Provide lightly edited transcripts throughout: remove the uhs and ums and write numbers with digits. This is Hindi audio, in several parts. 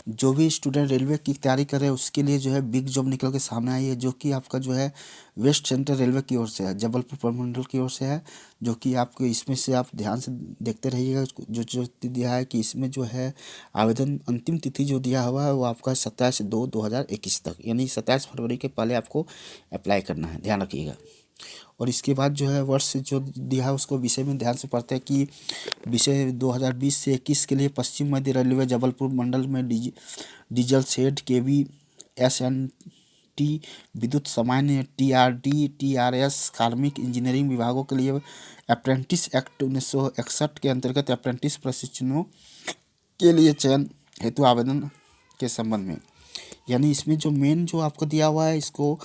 जो भी स्टूडेंट रेलवे की तैयारी कर रहे हैं उसके लिए जो है बिग जॉब निकल के सामने आई है, जो कि आपका जो है वेस्ट सेंट्रल रेलवे की ओर से है, जबलपुर प्रमंडल की ओर से है। जो कि आपको इसमें से आप ध्यान से देखते रहिएगा, जो जो दिया है कि इसमें जो है आवेदन अंतिम तिथि जो दिया हुआ है वो आपका 27/2/2021 तक, यानी 27 फरवरी के पहले आपको अप्लाई करना है, ध्यान रखिएगा। और इसके बाद जो है वर्ष जो दिया है उसको विषय में ध्यान से पढ़ते हैं कि विषय 2020 से 21 के लिए पश्चिम मध्य रेलवे जबलपुर मंडल में डीजल शेड केवी SNT विद्युत सामान्य TRD TRS कार्मिक इंजीनियरिंग विभागों के लिए अप्रेंटिस एक्ट 1961 के अंतर्गत अप्रेंटिस प्रशिक्षणों के लिए चयन हेतु आवेदन के संबंध में, यानी इसमें जो मेन जो आपको दिया हुआ है इसको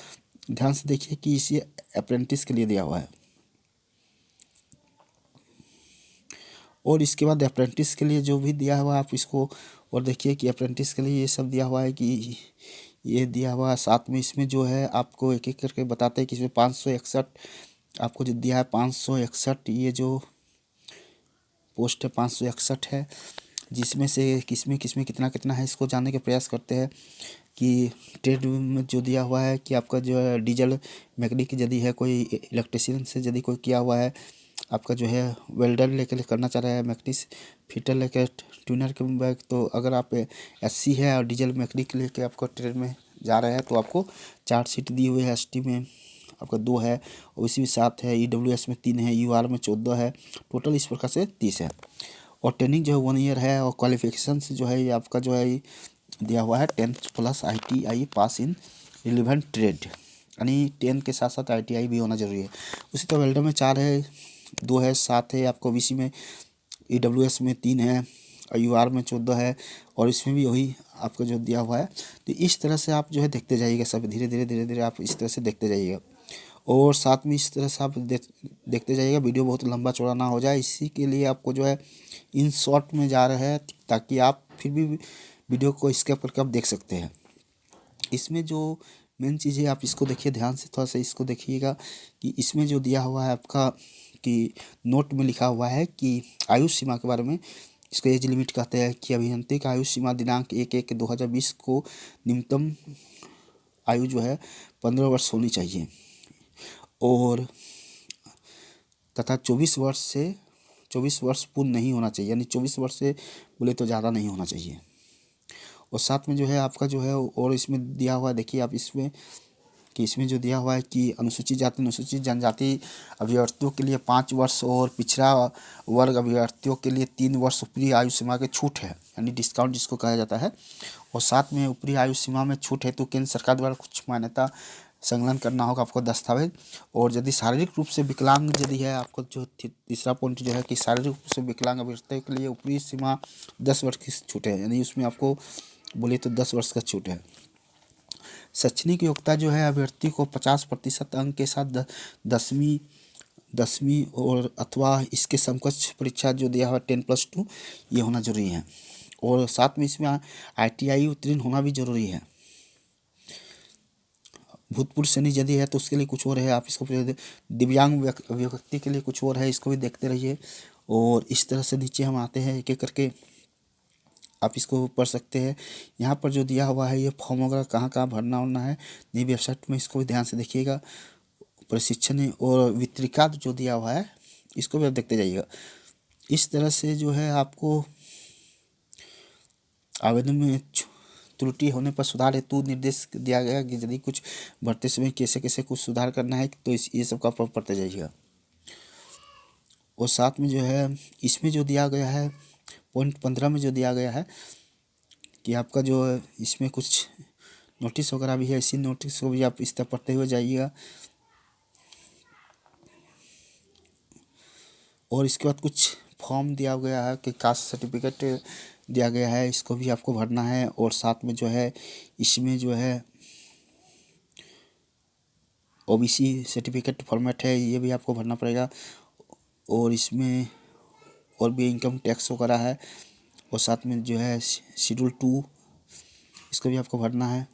ध्यान से देखिए कि इसे अप्रेंटिस के लिए दिया हुआ है। और इसके बाद अप्रेंटिस के लिए जो भी दिया हुआ है आप इसको और देखिए कि अप्रेंटिस के लिए ये सब दिया हुआ है कि ये दिया हुआ है। साथ में इसमें जो है आपको एक एक करके बताते हैं कि इसमें 561 आपको जो दिया है 561 ये जो पोस्ट है 561 है, जिसमें से किसमें किसमें कितना कितना है इसको जानने के प्रयास करते हैं। कि ट्रेड में जो दिया हुआ है कि आपका जो है डीजल मैकेनिक यदि है, कोई इलेक्ट्रिशियन से यदि कोई किया हुआ है, आपका जो है वेल्डर लेकर करना चाह रहा है, मैकेनिक फिटर लेकर ट्यूनर के बैग, तो अगर आप SC है और डीजल मैकेनिक लेके आपको ट्रेड में जा रहे हैं तो आपको 4 सीट दी हुई है। ST में आपका 2 है, और इसी में 7 है, EWS में 3 है, UR में 14 है, टोटल इस प्रकार से 30 है। और ट्रेनिंग जो है 1 ईयर है, और क्वालिफिकेशन जो है ये आपका जो है दिया हुआ है 10th प्लस ITI पास इन रिलेवेंट ट्रेड, यानी 10 के साथ साथ ITI भी होना जरूरी है। उसी तरह वेल्डर में 4 है, 2 है, 7 है, आपको BC में EWS में 3 है, और UR में 14 है, और इसमें भी वही आपको जो दिया हुआ है। तो इस तरह से आप जो है देखते जाइएगा, सब धीरे धीरे धीरे धीरे आप इस तरह से देखते जाइएगा, और साथ में इस तरह से आप देखते जाइएगा, वीडियो बहुत लंबा चौड़ा ना हो जाए। इसी के लिए आपको जो है इन शॉर्ट में जा रहे हैं, ताकि आप फिर भी वीडियो को स्किप करके आप देख सकते हैं। इसमें जो मेन चीज़ है आप इसको देखिए ध्यान से, थोड़ा सा इसको देखिएगा कि इसमें जो दिया हुआ है आपका कि नोट में लिखा हुआ है कि आयु सीमा के बारे में, इसको एज लिमिट कहते हैं कि अभियंता का आयु सीमा दिनांक 1/1/2020 को न्यूनतम आयु जो है 15 वर्ष होनी चाहिए, और तथा 24 वर्ष पूर्ण नहीं होना चाहिए, यानी 24 वर्ष से बोले तो ज़्यादा नहीं होना चाहिए। और साथ में जो है आपका जो है और इसमें दिया हुआ है, देखिए आप इसमें कि इसमें जो दिया हुआ है कि अनुसूचित जाति अनुसूचित जनजाति अभ्यर्थियों के लिए 5 वर्ष और पिछड़ा वर्ग अभ्यर्थियों के लिए 3 वर्ष ऊपरी आयु सीमा के छूट है, यानी डिस्काउंट जिसको कहा जाता है। और साथ में ऊपरी आयु सीमा में छूट है तो केंद्र सरकार द्वारा कुछ मान्यता संलग्न करना होगा आपको दस्तावेज। और यदि शारीरिक रूप से विकलांग यदि है, आपको जो तीसरा पॉइंट जो है कि शारीरिक रूप से विकलांग अभ्यर्थियों के लिए ऊपरी सीमा 10 वर्ष की छूट है, यानी उसमें आपको बोले तो 10 वर्ष का छूट है। शैक्षणिक योग्यता जो है अभ्यर्थी को 50% अंक के साथ 10वीं और अथवा इसके समकक्ष परीक्षा जो दिया हुआ 10+2 ये होना जरूरी है। और साथ में इसमें ITI उत्तीर्ण होना भी जरूरी है। भूतपूर्व सैनिक यदि है तो उसके लिए कुछ और है, आप इसको दिव्यांग व्यक्ति के लिए कुछ और है, इसको भी देखते रहिए। और इस तरह से नीचे हम आते हैं एक एक करके, आप इसको पढ़ सकते हैं। यहाँ पर जो दिया हुआ है ये फॉर्म वगैरह कहाँ कहाँ भरना होना है नई वेबसाइट में, इसको भी ध्यान से देखिएगा। प्रशिक्षण और वितरिका जो दिया हुआ है इसको भी आप देखते जाइएगा। इस तरह से जो है आपको आवेदन में त्रुटि होने पर सुधार हेतु निर्देश दिया गया कि यदि कुछ भरते समय कैसे कैसे कुछ सुधार करना है तो ये सब का पढ़ते जाइएगा। और साथ में जो है इसमें जो दिया गया है पॉइंट 15 में जो दिया गया है कि आपका जो इसमें कुछ नोटिस वगैरह भी है, इसी नोटिस को भी आप इस तरह पढ़ते हुए जाइएगा। और इसके बाद कुछ फॉर्म दिया गया है कि कास्ट सर्टिफिकेट दिया गया है, इसको भी आपको भरना है। और साथ में जो है इसमें जो है OBC सर्टिफिकेट फॉर्मेट है, ये भी आपको भरना पड़ेगा। और इसमें और भी इनकम टैक्स वगैरह है। और साथ में जो है शेड्यूल 2 इसको भी आपको भरना है।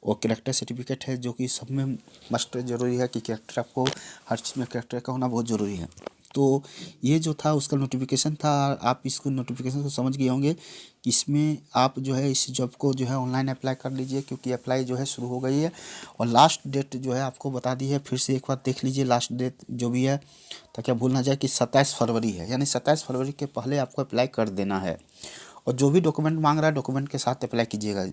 और कैरेक्टर सर्टिफिकेट है जो कि सब में मस्ट ज़रूरी है कि कैरेक्टर आपको हर चीज़ में कैरेक्टर का होना बहुत ज़रूरी है। तो ये जो था उसका नोटिफिकेशन था, आप इसको नोटिफिकेशन को समझ गए होंगे कि इसमें आप जो है इस जॉब को जो है ऑनलाइन अप्लाई कर लीजिए, क्योंकि अप्लाई जो है शुरू हो गई है। और लास्ट डेट जो है आपको बता दी है, फिर से एक बार देख लीजिए लास्ट डेट जो भी है, ताकि आप भूल ना जाए कि 27 फरवरी है, यानी 27 फरवरी के पहले आपको अप्लाई कर देना है। और जो भी डॉक्यूमेंट मांग रहा है डॉक्यूमेंट के साथ अप्लाई कीजिएगा।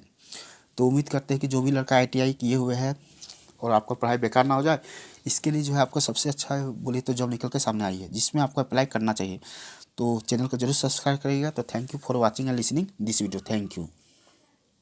तो उम्मीद करते हैं कि जो भी लड़का ITI किए हुए है और आपका पढ़ाई बेकार ना हो जाए, इसके लिए जो है आपको सबसे अच्छा बोलिए तो जॉब निकल के सामने आई है, जिसमें आपको अप्लाई करना चाहिए। तो चैनल को जरूर सब्सक्राइब करिएगा। तो thank you for watching and listening this video. Thank you.